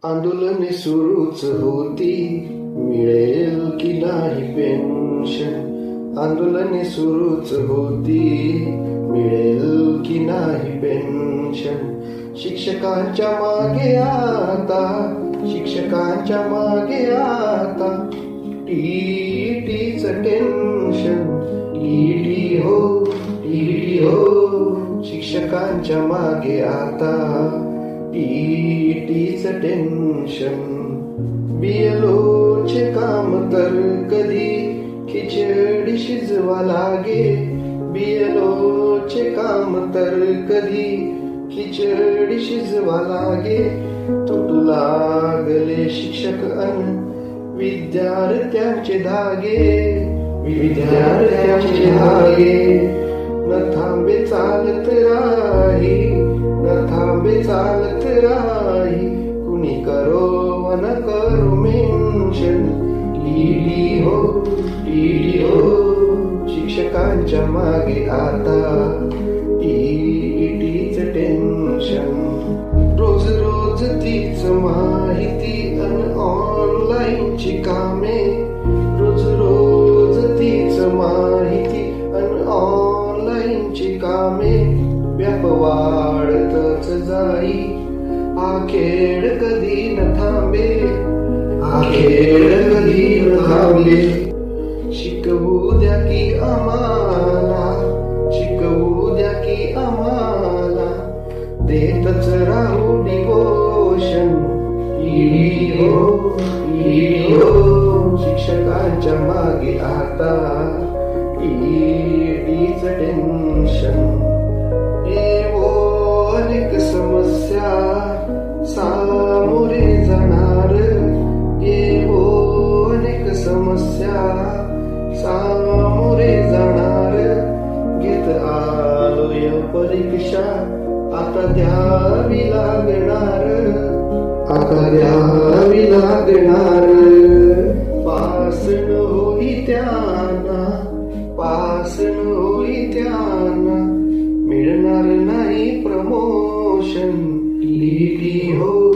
आंदोलने सुरूच होती, मिळेल की नाही पेन्शन. आंदोलने सुरूच होती, मिळेल की नाही पेन्शन. शिक्षकांच्या मागे आता, शिक्षकांच्या मागे आता टीईटीच टेन्शन. टीईटी हो, टीईटी हो, शिक्षकांच्या मागे आता टीईटीच टेन्शन. बीएलओचे काम तर कधी खिचडी शिजवा लागे. बीएलओचे काम तर कधी खिचडी शिजवा लागे. तुटू लागले शिक्षक अन विद्यार्थ्यांचे धागे. विद्यार्थ्यांचे धागे न थांबे चालत राही, न थांबे चालत राही. कुणी करो व न करो मेन्शन. टीडी हो, टीडी हो, शिक्षकांच्या मागे आता टीटीच टेन्शन. रोज रोज तीच माहिती अन ऑनलाईनची कामे. रोज रोज तीच माहिती अन ऑनलाईनची कामे. व्याप वाढतच जाई, हा खेळ कधी न थांबे, हा खेळ कधी न थांबे. शिकवू द्या की आम्हाला, शिकवू द्या की आम्हाला, देतच राहू डिवोशन. ईडी हो, ईडी हो, शिक्षकांच्या मागे आता ईडीच टेन्शन. अनेक समस्या सामोरे जाणार. अनेक समस्या सामोरे जाणार. घेत आलोय परीक्षा आता द्यावी लागणार, आता द्यावी लागणार. पास न होई त्यांना, पास न होई त्यांना मिळणार नाही प्रमोशन. टीटी हो,